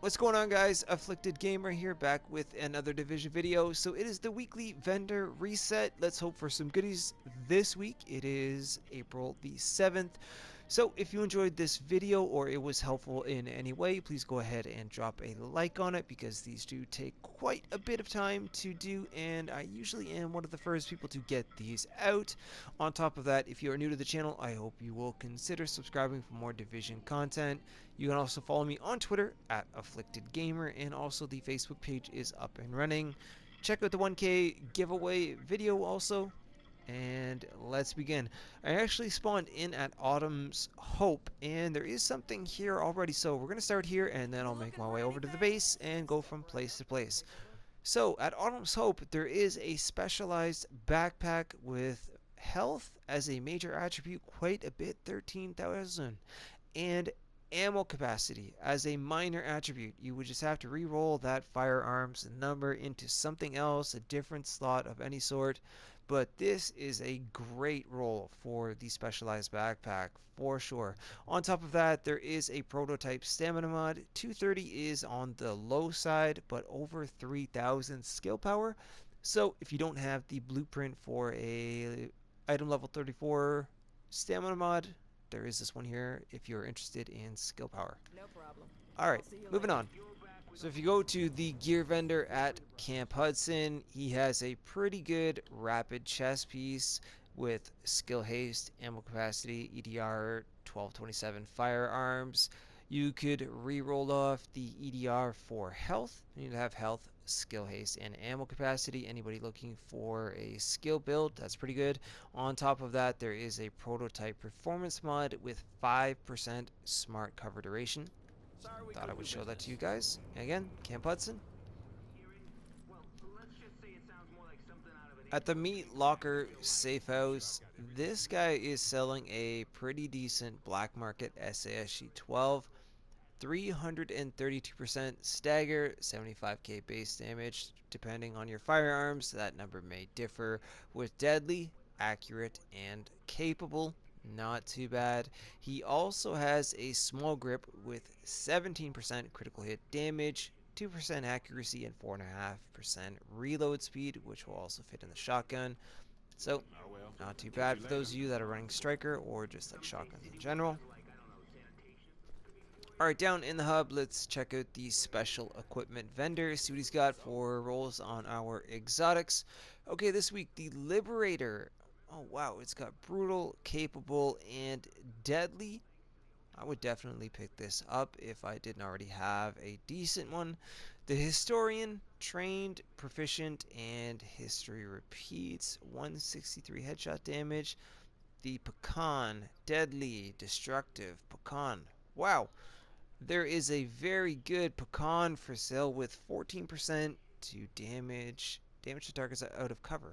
What's going on, guys? Afflicted Gamer here, back with another Division video. So it is the weekly vendor reset. Let's hope for some goodies this week. It is April the 7th. So if you enjoyed this video or it was helpful in any way, please go ahead and drop a like on it, because these do take quite a bit of time to do, and I usually am one of the first people to get these out. On top of that, if you are new to the channel, I hope you will consider subscribing for more Division content. You can also follow me on Twitter at Afflicted Gamer, and also the Facebook page is up and running. Check out the 1K giveaway video also. And let's begin. I actually spawned in at Autumn's Hope, and there is something here already, so we're going to start here, and then I'll make my way over to the base and go from place to place. So, at Autumn's Hope, there is a specialized backpack with health as a major attribute, quite a bit, 13,000, and ammo capacity as a minor attribute. You would just have to re-roll that firearms number into something else, a different slot of any sort. But this is a great roll for the specialized backpack for sure. On top of that, there is a prototype stamina mod. 230 is on the low side, but over 3,000 skill power. So if you don't have the blueprint for a item level 34 stamina mod, there is this one here if you're interested in skill power. No problem. Alright, moving on. So if you go to the gear vendor at Camp Hudson, he has a pretty good rapid chest piece with skill haste, ammo capacity, EDR 1227 firearms. You could re-roll off the EDR for health. You need to have health, skill haste, and ammo capacity. Anybody looking for a skill build, that's pretty good. On top of that, there is a prototype performance mod with 5% smart cover duration. Thought I would show that to you guys. And again, Camp Hudson. At the Meat Locker Safe House, this guy is selling a pretty decent black market SASG 12. 332% stagger, 75k base damage. Depending on your firearms, that number may differ, with deadly, accurate, and capable. Not too bad. He also has a small grip with 17% critical hit damage, 2% accuracy, and 4.5% reload speed, which will also fit in the shotgun. So, not too bad for those of you that are running striker or just like shotguns in general. Alright, down in the hub, let's check out the special equipment vendor, see what he's got for rolls on our exotics. Okay, this week, the Liberator. Oh wow, it's got brutal, capable, and deadly. I would definitely pick this up if I didn't already have a decent one. The Historian, trained, proficient, and history repeats. 163 headshot damage. The Pecan, deadly, destructive, Pecan. Wow. There is a very good Pecan for sale with 14% to damage to targets out of cover.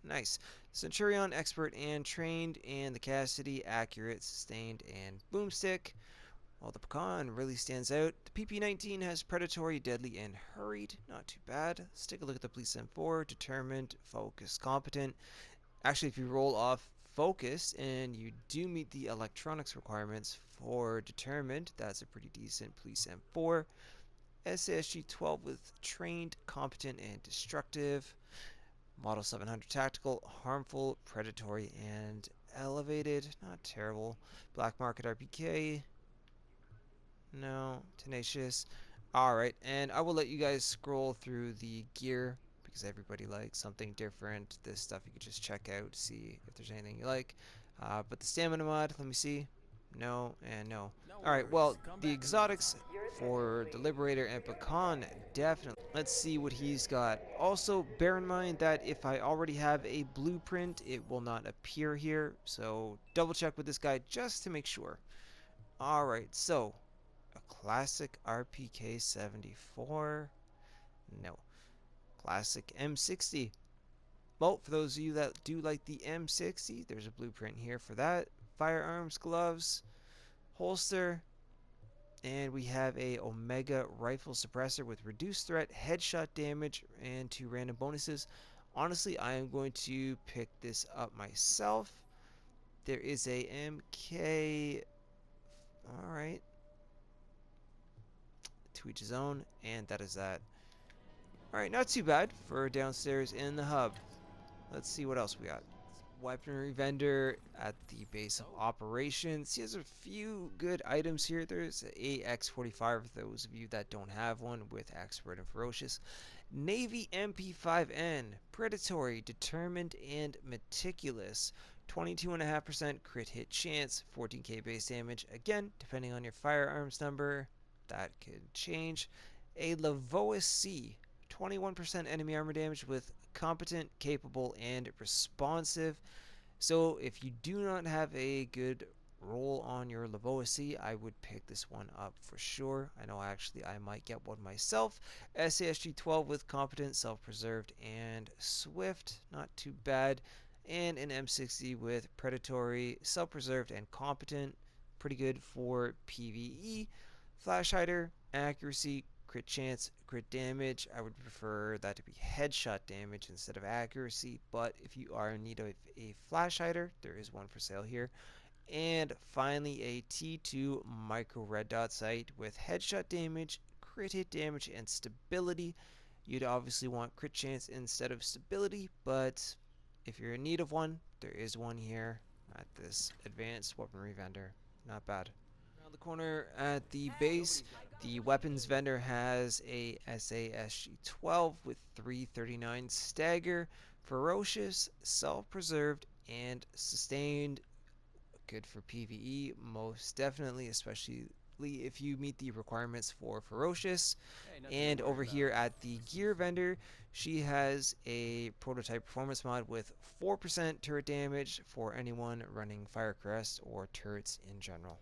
Nice. Centurion, expert and trained, and the Cassidy, accurate, sustained, and boomstick. While the Pecan really stands out. The PP-19 has predatory, deadly, and hurried. Not too bad. Let's take a look at the Police M4. Determined, focused, competent. Actually, if you roll off focused and you do meet the electronics requirements for determined, that's a pretty decent Police M4. SASG 12 with trained, competent, and destructive. Model 700 tactical, harmful, predatory, and elevated. Not terrible. Black market RPK. No. Tenacious. Alright, and I will let you guys scroll through the gear, because everybody likes something different. This stuff you could just check out, see if there's anything you like. But the stamina mod, let me see. No, and no. Alright, well, the exotics for the Liberator and Pecan, definitely. Let's see what he's got. Also, bear in mind that if I already have a blueprint, it will not appear here. So, double check with this guy just to make sure. Alright, so, a classic RPK 74. No. Classic M60. Well, for those of you that do like the M60, there's a blueprint here for that. Firearms, gloves, holster, and we have a Omega rifle suppressor with reduced threat, headshot damage, and 2 random bonuses. Honestly, I am going to pick this up myself. There is a MK. Alright. to each his own, and that is that. Alright, not too bad for downstairs in the hub. Let's see what else we got. Weaponry vendor at the base of operations. He has a few good items here. There's a X45 for those of you that don't have one with Expert and Ferocious. Navy MP5N, predatory, determined, and meticulous. 22.5% crit hit chance, 14k base damage. Again, depending on your firearms number, that could change. A Lavois C, 21% enemy armor damage with competent, capable, and responsive. So if you do not have a good roll on your Lavoisi, I would pick this one up for sure. I know actually I might get one myself. SASG 12 with competent, self-preserved, and swift. Not too bad. And an M60 with predatory, self-preserved, and competent. Pretty good for PvE. Flash hider, accuracy, crit chance, crit damage. I would prefer that to be headshot damage instead of accuracy, but if you are in need of a flash hider, there is one for sale here. And finally, a T2 micro red dot sight with headshot damage, crit hit damage, and stability. You'd obviously want crit chance instead of stability, but if you're in need of one, there is one here at this advanced weaponry vendor. Not bad. Around the corner at the base, the weapons vendor has a SASG-12 with 339 stagger, ferocious, self-preserved, and sustained. Good for PvE, most definitely, especially if you meet the requirements for ferocious. And over here at the gear vendor, she has a prototype performance mod with 4% turret damage for anyone running Firecrest or turrets in general.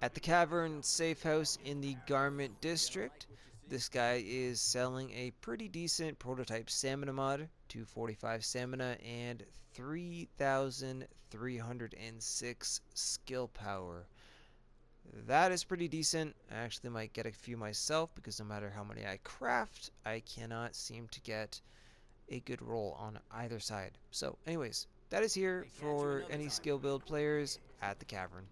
At the Cavern safe house in the Garment District, this guy is selling a pretty decent prototype stamina mod, 245 stamina and 3,306 skill power. That is pretty decent. I actually might get a few myself because no matter how many I craft, I cannot seem to get a good roll on either side. So anyways, that is here for any skill build players at the Cavern.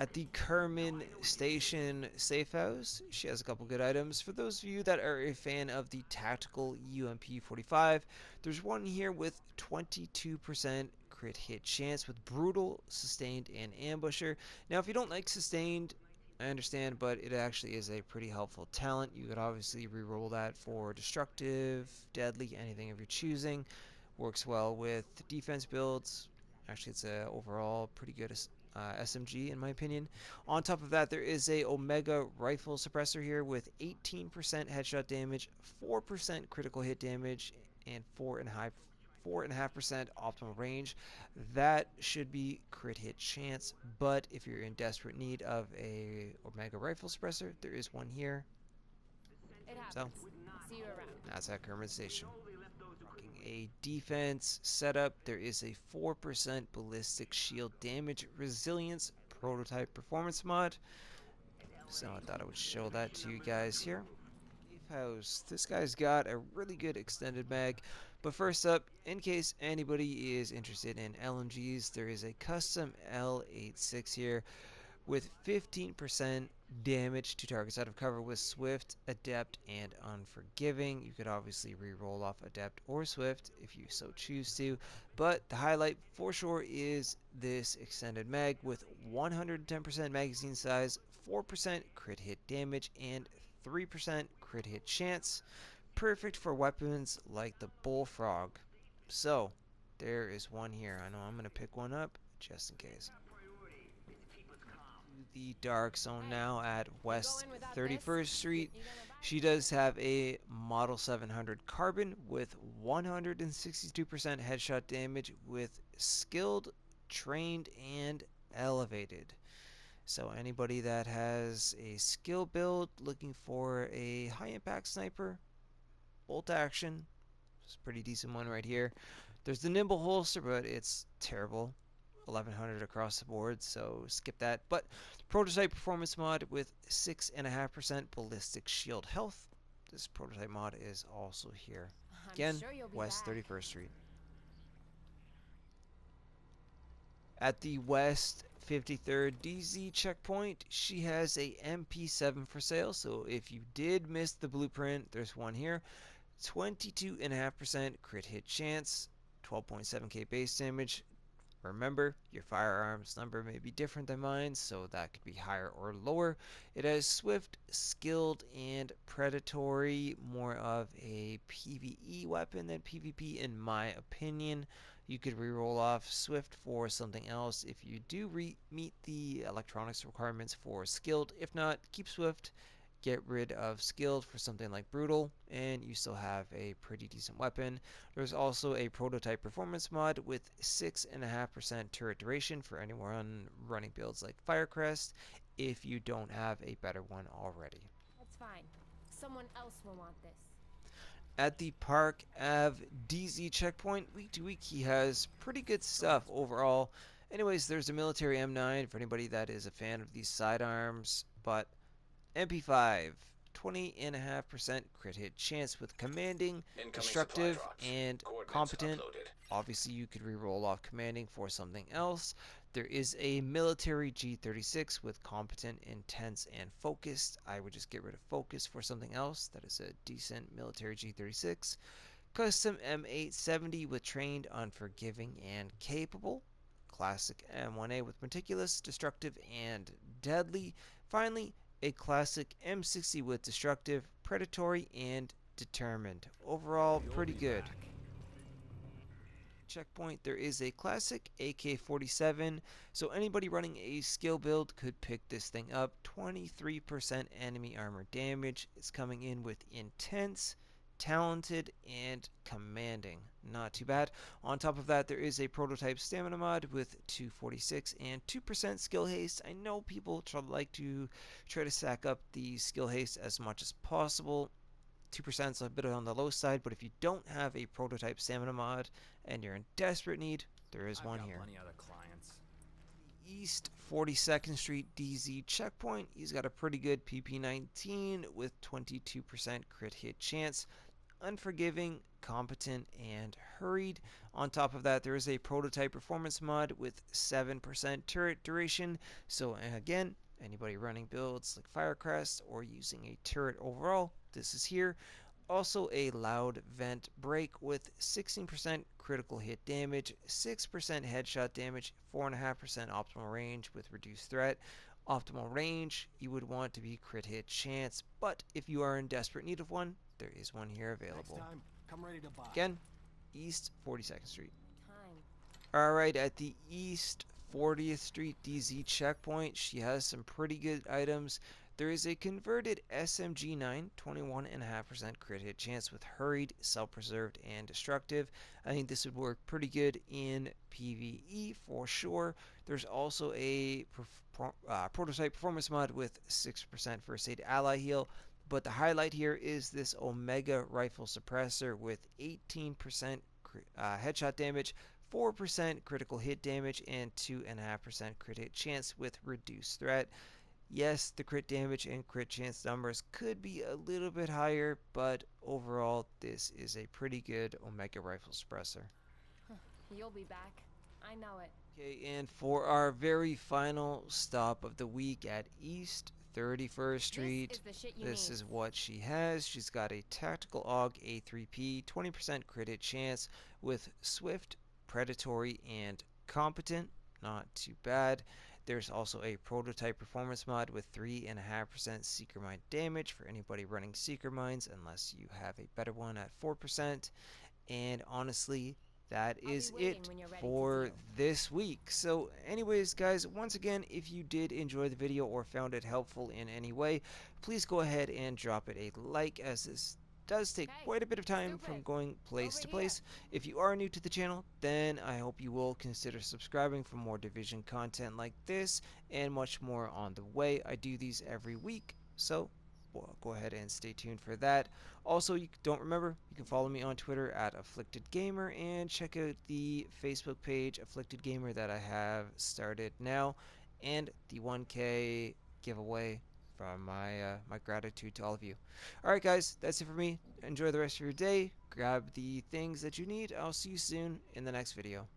At the Kerman Station safe house, she has a couple good items. For those of you that are a fan of the tactical UMP45, there's one here with 22% crit hit chance with brutal, sustained, and ambusher. Now, if you don't like sustained, I understand, but it actually is a pretty helpful talent. You could obviously reroll that for destructive, deadly, anything of your choosing. Works well with defense builds. Actually, it's a overall pretty good SMG in my opinion. On top of that, there is a Omega rifle suppressor here with 18% headshot damage, 4% critical hit damage, and 4.5% optimal range. That should be crit hit chance, but if you're in desperate need of a Omega rifle suppressor, there is one here. So that's at Kerman Station. A defense setup, there is a 4% ballistic shield damage resilience prototype performance mod. So I thought I would show that to you guys here. Safe house. This guy's got a really good extended mag. But first up, in case anybody is interested in LMGs, there is a custom L86 here with 15% damage to targets out of cover with Swift, Adept, and Unforgiving. You could obviously re-roll off Adept or Swift if you so choose to, but the highlight for sure is this extended mag with 110% magazine size, 4% crit hit damage, and 3% crit hit chance. Perfect for weapons like the Bullfrog. So, there is one here. I know I'm going to pick one up just in case. The dark zone now at West 31st Street. She does have a Model 700 Carbon with 162% headshot damage with skilled, trained, and elevated. So anybody that has a skill build looking for a high impact sniper, bolt action, it's a pretty decent one right here. There's the nimble holster, but it's terrible. 1100 across the board, so skip that. But prototype performance mod with 6.5% ballistic shield health. This prototype mod is also here. Again, West 31st Street. At the West 53rd DZ checkpoint, she has a MP7 for sale. So if you did miss the blueprint, there's one here. 22.5% crit hit chance, 12.7k base damage. Remember, your firearms number may be different than mine, so that could be higher or lower. It has swift, skilled, and predatory, more of a PvE weapon than PvP in my opinion. You could reroll off swift for something else if you do meet the electronics requirements for skilled. If not, keep swift, get rid of skilled for something like brutal, and you still have a pretty decent weapon. There's also a prototype performance mod with 6.5% turret duration for anyone running builds like Firecrest if you don't have a better one already. That's fine. Someone else will want this. At the Park Ave DZ checkpoint, week to week he has pretty good stuff overall. Anyways, there's a military M9 for anybody that is a fan of these sidearms, but MP5, 20.5% crit hit chance with commanding, destructive, and competent. Obviously, you could reroll off commanding for something else. There is a military G36 with competent, intense, and focused. I would just get rid of focus for something else. That is a decent military G36. Custom M870 with trained, unforgiving, and capable. Classic M1A with meticulous, destructive, and deadly. Finally, a classic M60 with destructive, predatory, and determined. Overall, pretty good. Checkpoint, there is a classic AK-47, so anybody running a skill build could pick this thing up. 23% enemy armor damage. It's coming in with intense, talented, and commanding. Not too bad. On top of that, there is a prototype stamina mod with 246 and 2% skill haste. I know people like to try to stack up the skill haste as much as possible. 2% is a bit on the low side, but if you don't have a prototype stamina mod and you're in desperate need, there is one here. Plenty other clients. East 42nd Street DZ checkpoint. He's got a pretty good PP19 with 22% crit hit chance, unforgiving, competent, and hurried. On top of that, there is a prototype performance mod with 7% turret duration. So again, anybody running builds like Firecrest or using a turret overall, this is here. Also a loud vent break with 16% critical hit damage, 6% headshot damage, 4.5% optimal range with reduced threat. Optimal range, you would want to be crit hit chance, but if you are in desperate need of one, there is one here available. Next time, come ready to buy. Again, East 42nd Street. Time. Alright, at the East 40th Street DZ checkpoint, she has some pretty good items. There is a converted SMG9, 21.5% crit hit chance with hurried, self-preserved, and destructive. I think this would work pretty good in PvE for sure. There's also a prototype performance mod with 6% first aid ally heal. But the highlight here is this Omega rifle suppressor with 18% headshot damage, 4% critical hit damage, and 2.5% crit hit chance with reduced threat. Yes, the crit damage and crit chance numbers could be a little bit higher, but overall, this is a pretty good Omega rifle suppressor. You'll be back. I know it. Okay, and for our very final stop of the week at East 31st Street, this is what she has. She's got a tactical AUG A3P, 20% crit hit chance with swift, predatory, and competent. Not too bad. There's also a prototype performance mod with 3.5% Seeker Mine damage for anybody running Seeker Mines, unless you have a better one at 4%. And honestly, that is it for this week. So anyways, guys, once again, if you did enjoy the video or found it helpful in any way, please go ahead and drop it a like, as this does take quite a bit of time from going place to place. If you are new to the channel, then I hope you will consider subscribing for more Division content like this and much more on the way. I do these every week, so well, go ahead and stay tuned for that. Also, you can follow me on Twitter at Afflicted Gamer and check out the Facebook page Afflicted Gamer that I have started now, and the 1K giveaway from my gratitude to all of you. Alright guys, that's it for me. Enjoy the rest of your day. Grab the things that you need. I'll see you soon in the next video.